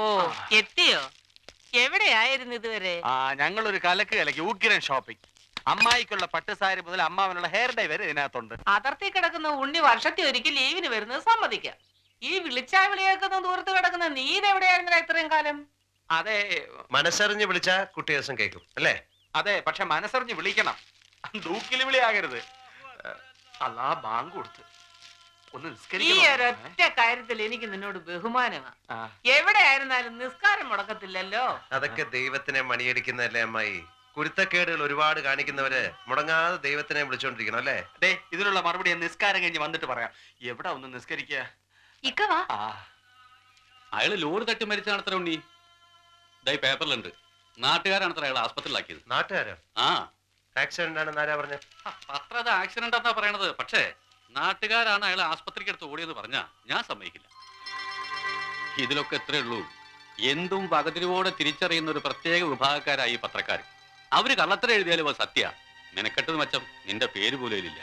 ഓ എത്തിയോ? എവിടെയായിരുന്നു ഇതുവരെ? ഞങ്ങളൊരു കലക്ക് ഉഗ്രൻ ഷോപ്പിംഗ്. അമ്മായിക്കുള്ള പട്ടുസാരി മുതൽ അമ്മാവനുള്ള ഹെയർ ഡൈ വരെ ഇതിനകത്തുണ്ട്. അതിർത്തി കിടക്കുന്ന ഉണ്ണി വർഷത്തിൽ ഒരിക്കൽ ലീവിന് വരുന്നത് സമ്മതിക്കാം. ഈ വിളിച്ചാ വിളിയേക്കുന്ന ദൂരത്ത് കിടക്കുന്ന നീ ഇതെവിടെയായിരുന്നില്ല ഇത്രയും കാലം? അതെ, മനസ്സറിഞ്ഞ് വിളിച്ച കുട്ടി ദിവസം കേൾക്കും അല്ലേ? അതെ, പക്ഷെ മനസ്സറിഞ്ഞ് വിളിക്കണം. ദൂക്കില് വിളിയാകരുത്. അല്ലാ ബാങ്ക് കൊടുത്ത് ഒന്ന് ഈ ഒരൊറ്റ കാര്യത്തിൽ എനിക്ക് നിന്നോട് ബഹുമാനമാ. എവിടെയായിരുന്നാലും നിസ്കാരം മുടക്കത്തില്ലല്ലോ. അതൊക്കെ ദൈവത്തിനെ മണിയടിക്കുന്നതല്ലേ അമ്മായി. കുരുത്തക്കേടുകൾ ഒരുപാട് കാണിക്കുന്നവര് മുടങ്ങാതെ ദൈവത്തിനെ വിളിച്ചോണ്ടിരിക്കണം അല്ലേ? അതെ, ഇതിനുള്ള മറുപടി നിസ്കാരം കഴിഞ്ഞ് വന്നിട്ട് പറയാം. എവിടെ ഒന്ന് നിസ്കരിക്കുക? അയാള് ലോറി തട്ടി മരിച്ചാണത്ര ഉണ്ണി. ഇതായി പേപ്പറിലുണ്ട്. നാട്ടുകാരാണത്ര അയാൾ ആസ്പത്രിയിലാക്കിയത്. നാട്ടുകാരോ? ആ, ആക്സിഡന്റ് ആണെന്ന് ആരാ പറഞ്ഞ? അത്ര അത് ആക്സിഡന്റ് ആണെന്നാ പറയണത്. പക്ഷേ നാട്ടുകാരാണ് അയാൾ ആസ്പത്രിക്ക് അടുത്ത് ഓടിയെന്ന് പറഞ്ഞാ ഞാൻ സമ്മതിക്കില്ല. ഇതിലൊക്കെ എത്രയേ ഉള്ളൂ. എന്തും വകതിരിവോടെ തിരിച്ചറിയുന്ന ഒരു പ്രത്യേക വിഭാഗക്കാരായി പത്രക്കാർ. അവര് കള്ളത്തരം എഴുതിയാലും അത് സത്യ. നിനക്കെട്ടത് മച്ചം നിന്റെ പേര് പോലും ഇല്ല.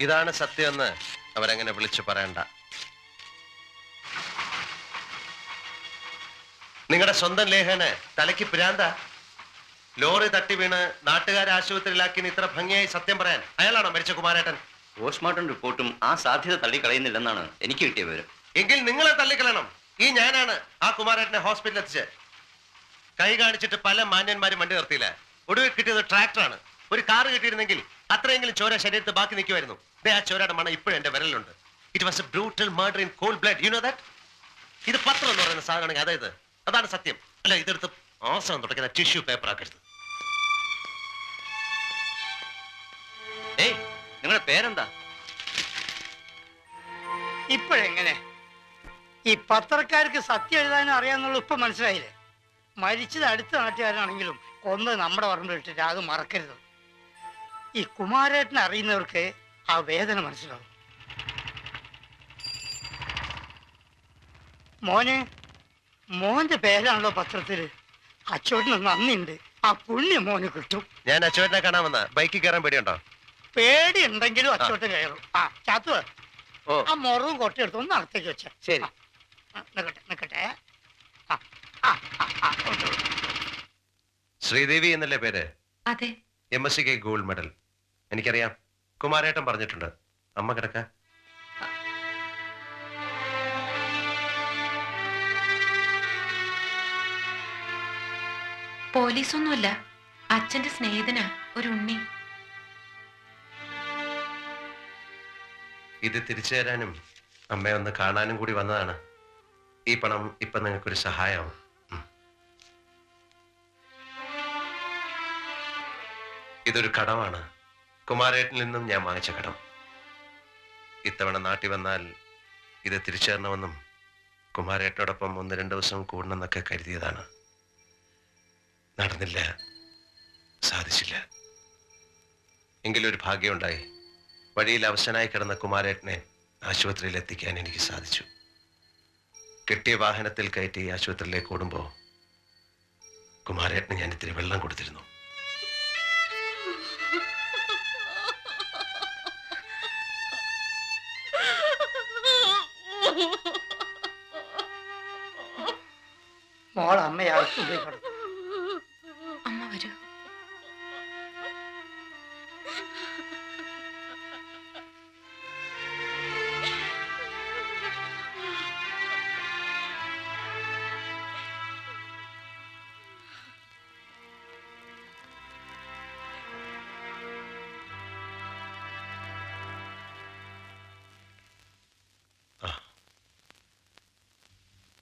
ഇതാണ് സത്യമെന്ന് അവരങ്ങനെ വിളിച്ചു പറയണ്ട. നിങ്ങളുടെ സ്വന്തം ലേഖന് തലയ്ക്ക് പിരാന്ത. ലോറി തട്ടി വീണ് നാട്ടുകാരെ ആശുപത്രിയിലാക്കി ഇത്ര ഭംഗിയായി സത്യം പറയാൻ അയാളാണോ മരിച്ച കുമാരേട്ടൻ? പോസ്റ്റ്മോർട്ടം റിപ്പോർട്ടും ആ സാധ്യത തള്ളിക്കളയുന്നില്ലെന്നാണ് എനിക്ക് കിട്ടിയ വിവരം. എങ്കിൽ നിങ്ങളെ തള്ളിക്കളയണം. ഞാനാണ് ആ കുമാരേട്ടനെ ഹോസ്പിറ്റലിൽ എത്തിച്ച്. കൈ കാണിച്ചിട്ട് പല മാന്യന്മാരും വണ്ടി നിർത്തിയില്ല. ഒടുവിൽ കിട്ടിയത് ട്രാക്ടറാണ്. ഒരു കാറ് കിട്ടിയിരുന്നെങ്കിൽ അത്രയെങ്കിലും ചോര ശരീരത്ത് ബാക്കി നിൽക്കുമായിരുന്നു. ആ ചോരയുടെ മണം ഇപ്പോഴും എന്റെ വിരലുണ്ട്. It was a brutal murder in cold blood. You know that? ഇത് പത്രം എന്ന് പറയുന്ന സാധനമാണെങ്കിൽ അതായത് അതാണ് സത്യം. അല്ല, ഇതെടുത്ത് ആസം തുടക്കുന്ന ടിഷ്യൂ പേപ്പർ ആക്കരുത്. ഏയ്, നിങ്ങളുടെ പേരെന്താ? ഇപ്പോഴെങ്ങനെ ഈ പത്രക്കാർക്ക് സത്യം എഴുതാനും അറിയാന്നുള്ള ഇപ്പൊ മനസ്സിലായില്ലേ? മരിച്ചത് അടുത്ത നാട്ടുകാരാണെങ്കിലും കൊന്ന് നമ്മുടെ ഓർമ്മയിട്ടിട്ട് അത് മറക്കരുത്. ഈ കുമാരേട്ടനെ അറിയുന്നവർക്ക് ആ വേദന മനസ്സിലാവും. മോന്റെ പേരാണല്ലോ പത്രത്തില്. അച്ചോട്ടിന് നന്ദിയുണ്ട്. ആ പുണ്യം മോന് കിട്ടും. ഞാൻ അച്ചോട്ടിനെ കാണാൻ വന്ന. ബൈക്കിൽ കയറാൻ പേടിയുണ്ടോ? പേടി ഉണ്ടെങ്കിലും അച്ചോട്ട് കയറും. ചാത്തു, ആ മുറവും കൊട്ടെടുത്ത് ഒന്ന് അകത്തേക്ക് വെച്ച. ശരി, നിക്കട്ടെ. ശ്രീദേവി എന്നല്ലേ പേര്? അതെ. MSc gold medal. എനിക്കറിയാം. കുമാരേട്ടൻ പറഞ്ഞിട്ടുണ്ട്. അമ്മ കിടക്ക. പോലീസൊന്നുമല്ല, അച്ഛന്റെ സ്നേഹിതനാ ഒരു ഉണ്ണി. ഇത് തിരിച്ചു തരാനും അമ്മയെ ഒന്ന് കാണാനും കൂടി വന്നതാണ്. ഈ പണം ഇപ്പൊ നിങ്ങൾക്കൊരു സഹായമാവും. ഇതൊരു കടമാണ്. കുമാരേട്ടനിൽ നിന്നും ഞാൻ വാങ്ങിച്ച കടം. ഇത്തവണ നാട്ടിൽ വന്നാൽ ഇത് തിരിച്ചു തരണമെന്നും കുമാരേട്ടനോടൊപ്പം 1-2 ദിവസം കൂടണമെന്നൊക്കെ കരുതിയതാണ്. നടന്നില്ല, സാധിച്ചില്ല. എങ്കിലൊരു ഭാഗ്യമുണ്ടായി. വഴിയിൽ അവശനായി കിടന്ന കുമാരേട്ടനെ ആശുപത്രിയിൽ എത്തിക്കാൻ എനിക്ക് സാധിച്ചു. കെട്ടിയ വാഹനത്തിൽ കയറ്റി ആശുപത്രിയിലേക്ക് ഓടുമ്പോൾ കുമാരേട്ടന് ഞാൻ ഇത്തിരി വെള്ളം കൊടുത്തിരുന്നു. മോൾ അമ്മയെ ആശുപത്രി കിടന്നു. അമ്മ വരൂ.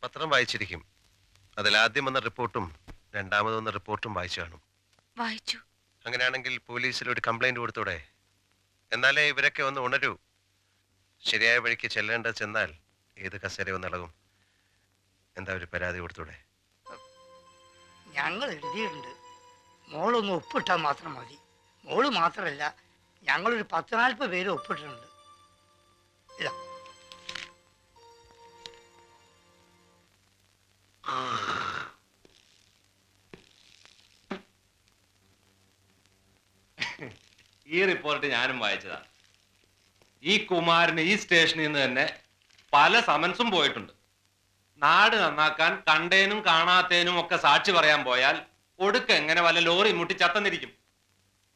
പത്രം വായിച്ചിരിക്കും. അതിൽ ആദ്യം വന്ന റിപ്പോർട്ടും രണ്ടാമത് വന്ന റിപ്പോർട്ടും വായിച്ചു കാണും. വായിച്ചു. അങ്ങനെയാണെങ്കിൽ പോലീസിൽ ഒരു കംപ്ലൈന്റ് കൊടുത്തൂടെ? എന്നാലേ ഇവരൊക്കെ ഒന്ന് ഉണരൂ. ശരിയായ വഴിക്ക് ചെല്ലേണ്ടത് ചെന്നാൽ ഏത് കസേര ഒന്ന് ഇളകും. എന്താ ഒരു പരാതി കൊടുത്തൂടെ? ഞങ്ങൾ എഴുതിയിട്ടുണ്ട്. മോളൊന്ന് ഒപ്പിട്ടാൽ മാത്രം മതി. മോള് മാത്രമല്ല, ഞങ്ങളൊരു 10-40 പേര് ഒപ്പിട്ടിട്ടുണ്ട്. ഇല്ല, ഈ റിപ്പോർട്ട് ഞാനും വായിച്ചതാണ്. ഈ കുമാരന് ഈ സ്റ്റേഷനിൽ നിന്ന് തന്നെ പല സമൻസും പോയിട്ടുണ്ട്. നാട് നന്നാക്കാൻ കണ്ടേനും കാണാത്തേനും ഒക്കെ സാക്ഷി പറയാൻ പോയാൽ ഒടുക്ക എങ്ങനെ വല്ല ലോറി മുട്ടി ചത്തന്നിരിക്കും.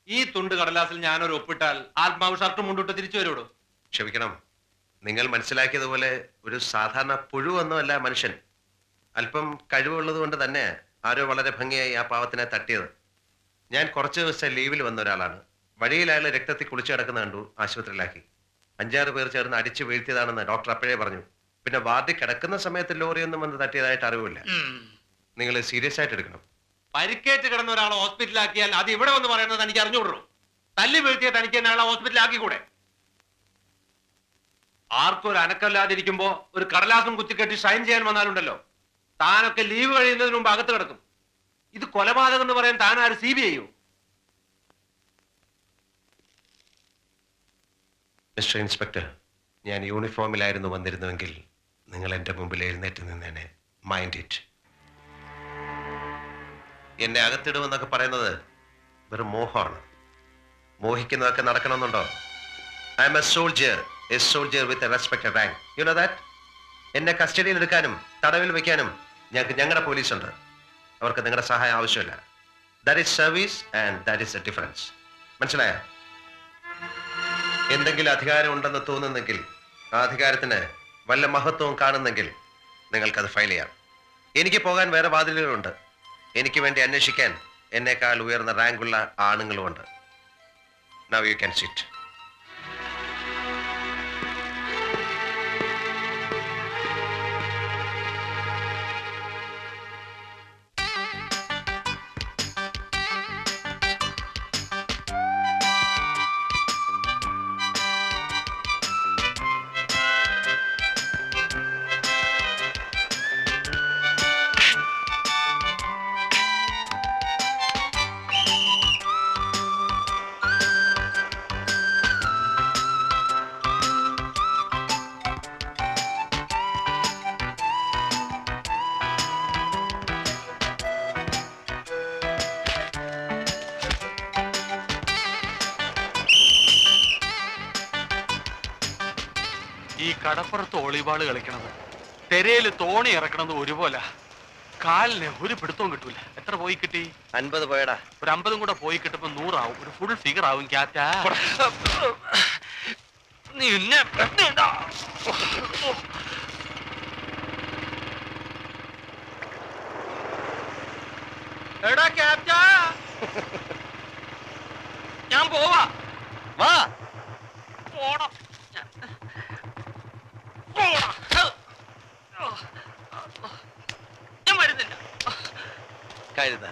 ഈ തുണ്ട് കടലാസിൽ ഞാനൊരു ഒപ്പിട്ടാൽ ആത്മാവ് ഷർട്ട് മുണ്ടിട്ട് തിരിച്ചു വരുള്ളൂ. ക്ഷമിക്കണം, നിങ്ങൾ മനസ്സിലാക്കിയതുപോലെ ഒരു സാധാരണ പുഴുവൊന്നുമല്ല മനുഷ്യൻ. അല്പം കഴിവുള്ളത് കൊണ്ട് തന്നെ ആരോ വളരെ ഭംഗിയായി ആ പാവത്തിനെ തട്ടിയത്. ഞാൻ കുറച്ച് ദിവസം ലീവിൽ വന്ന ഒരാളാണ്. വഴിയിൽ അയാൾ രക്തത്തിൽ കുളിച്ചു കിടക്കുന്ന കണ്ടു, ആശുപത്രിയിലാക്കി. 5-6 പേർ ചേർന്ന് അടിച്ചു വീഴ്ത്തിയതാണെന്ന് ഡോക്ടർ അപ്പോഴേ പറഞ്ഞു. പിന്നെ വാർഡിൽ കിടക്കുന്ന സമയത്ത് ലോറിയൊന്നും വന്ന് തട്ടിയതായിട്ട് അറിവില്ല. നിങ്ങൾ സീരിയസ് ആയിട്ട് എടുക്കണം. പരിക്കേറ്റ് കിടന്ന ഒരാളെ ഹോസ്പിറ്റലാക്കിയാൽ അത് ഇവിടെ വന്ന് പറയുന്നത് എനിക്ക് അറിഞ്ഞുകൊള്ളൂ. തല്ലി വീഴ്ത്തിയ തനിക്ക് തന്നെ ആളെ ഹോസ്പിറ്റലാക്കിക്കൂടെ? ആർക്കും ഒരു അനക്കല്ലാതിരിക്കുമ്പോ ഒരു കടലാസും കുത്തിക്കെട്ടി ഷൈൻ ചെയ്യാൻ വന്നാലുണ്ടല്ലോ, താനൊക്കെ ലീവ് കഴിയുന്നതിന് മുമ്പ് അകത്ത് കിടക്കും. ഇത് കൊലപാതകം എന്ന് പറയാൻ താൻ ആര് CBI? മിസ്റ്റർ ഇൻസ്പെക്ടർ, ഞാൻ യൂണിഫോമിലായിരുന്നു വന്നിരുന്നുവെങ്കിൽ നിങ്ങൾ എൻ്റെ മുമ്പിൽ എഴുന്നേറ്റ് നിന്നേനെ. Mind it. എന്നെ അകത്തിടുമെന്നൊക്കെ പറയുന്നത് വെറും മോഹമാണ്. മോഹിക്കുന്നതൊക്കെ നടക്കണമെന്നുണ്ടോ? I am a soldier with a respected rank. You know that. എന്നെ കസ്റ്റഡിയിൽ എടുക്കാനും തടവിൽ വെക്കാനും ഞങ്ങളുടെ പോലീസുണ്ട്. അവർക്ക് നിങ്ങളുടെ സഹായം ആവശ്യമില്ല. That is service and that is A difference. മനസ്സിലായോ? എന്തെങ്കിലും അധികാരം ഉണ്ടെന്ന് തോന്നുന്നെങ്കിൽ, ആ അധികാരത്തിന് വല്ല മഹത്വവും കാണുന്നെങ്കിൽ നിങ്ങൾക്കത് ഫയൽ ചെയ്യാം. എനിക്ക് പോകാൻ വേറെ വാതിലുകളുണ്ട്. എനിക്ക് വേണ്ടി അന്വേഷിക്കാൻ എന്നേക്കാൾ ഉയർന്ന റാങ്കുള്ള ആണുങ്ങളുമുണ്ട്. Now you can sit. ഈ കടപ്പുറത്ത് വോളിബോള് കളിക്കണത് തെരയില് തോണി ഇറക്കണത് ഒരുപോലെ. കാലിന് ഒരു പിടുത്തവും കിട്ടൂല. എത്ര പോയി കിട്ടി? 50 പോയടാ. ഒരു 50 കൂടെ പോയി കിട്ടുമ്പോ 100 ആവും. ഒരു ഫുൾ ഫിഗർ ആവും. ക്യാറ്റാ നിന്നെ എടാ ക്യാപ്റ്റാ, ഞാൻ പോവാ. വാ. പോണം. ഞാൻ വരുന്നില്ല. കഴുത.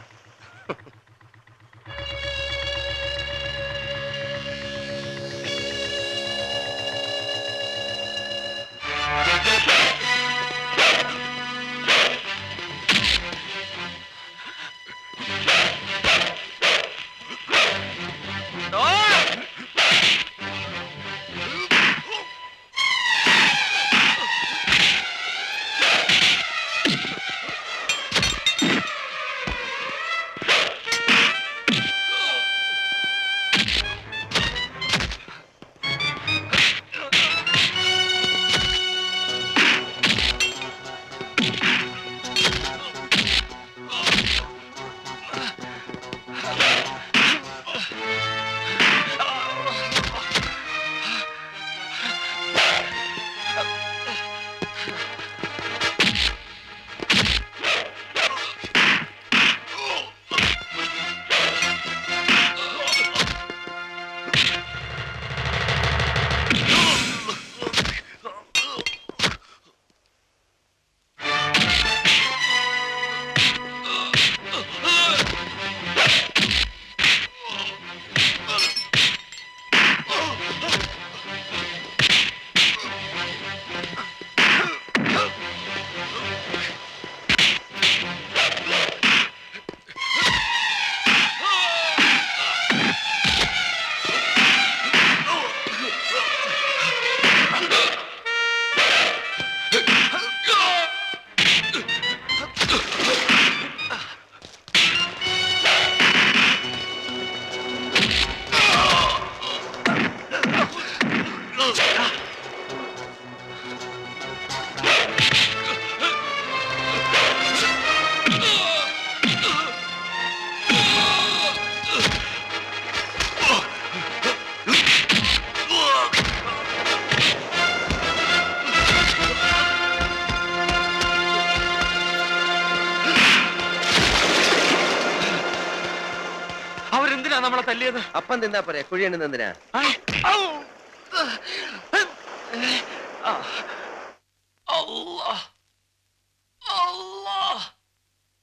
നമ്മളെ തല്ലിയത്? അപ്പം തിന്നാ പോരെ, കുഴിയണ്ണി എന്തിനാ? ആയ്. ഔ. ആ. അല്ലാ. അല്ലാ.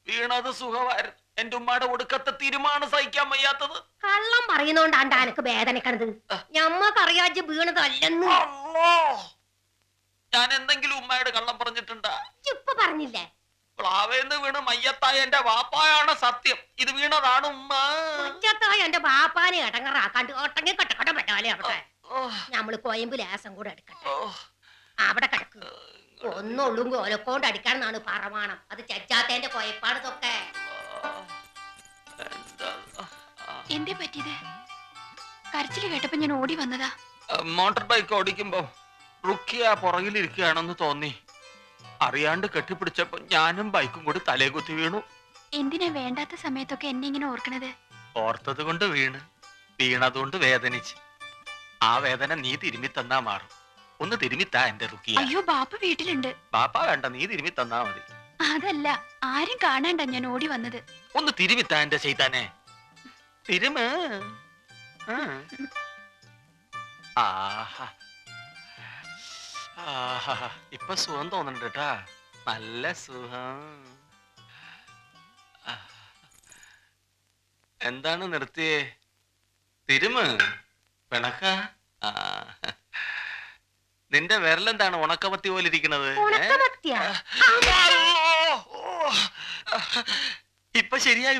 വീണത് സുഖമായിരുന്നു. എന്റെ ഉമ്മയുടെ ഒടുക്കത്തെ തീരുമാനം സഹിക്കാൻ വയ്യാത്തത്. കള്ളം പറയുന്നോണ്ടാണ്ടാ എനക്ക് വേദനക്കണത്. ഞമ്മക്കറിയാജ് വീണതല്ലെന്ന്. അല്ലാ. ഞാൻ എന്തെങ്കിലും ഉമ്മയുടെ കള്ളം പറഞ്ഞിട്ടുണ്ടാ? ഇപ്പൊ പറഞ്ഞില്ലേ? പ്ലാവേന്ന് വീണ് മയ്യത്തായ എന്റെ വാപ്പായാണ് സത്യം. ഇത് വീണതാണ് ഉമ്മ. ഒറ്റത്തായി എന്റെ ബാപ്പാനെ ഇടങ്ങറാക്കാണ്ട് ഒട്ടങ്ങി കട്ടക്കട്ട പെട്ടാലേ അവിടെ. ഓ, നമ്മള് കോയമ്പ് ലേസം കൂടെ എടുക്കട്ടെ. ഓ. അവിടെ കിടക്ക്. ഒന്നുള്ളും കോലക്കോണ്ട് അടിക്കാണെന്നാണ് പറമാണം. അത് ചച്ചാത്തേന്റെ കൊയപ്പാണതൊക്കെ. എന്താ? എന്തേ പറ്റിയത്? കരച്ചില് കേട്ടപ്പോ ഞാൻ ഓടി വന്നതാ. മോട്ടോർ ബൈക്ക് ഓടിക്കുമ്പോ റുക്കിയ പുറകിലിരിക്കുകയാണെന്ന് തോന്നി. അറിയാണ്ട് കെട്ടിപ്പിടിച്ചപ്പോ ഞാനും ബൈക്കും കൂടി തലേ കുത്തി വീണു. എന്തിനാ വേണ്ടാത്ത സമയത്തൊക്കെ എന്നെ ഇങ്ങനെ ഓർക്കണത്? ഓർത്തത് കൊണ്ട് വീണതുകൊണ്ട് വേദനിച്ച്. ആ വേദന നീ തിരുമ്മി തന്നാ മാറും. ഒന്ന് തിരുമ്മിത്താ എന്റെ റുക്കിയ. അയ്യോ ബാപ്പ വീട്ടിലുണ്ട്. ബാപ്പാ വേണ്ട, നീ തിരുമ്മി തന്നാ മതി. അതല്ല, ആരും കാണാണ്ട ഞാൻ ഓടി വന്നത്. ഒന്ന് തിരുമ്മിത്താ എന്റെ ചെയ്താനെ. തിരുമ. ആഹാ. ആഹാ. ഇപ്പൊ സുഖം തോന്നുന്നുണ്ട് കേട്ടാ. നല്ല സുഖം. എന്താണ് നിർത്തിയേ? തിരുമ പിണക്ക. നിന്റെ വിരലെന്താണ് ഉണക്കമത്തി പോലെ ഇരിക്കണത്? ഉണക്കമത്തിയാ? ഇപ്പൊ ശരിയായി.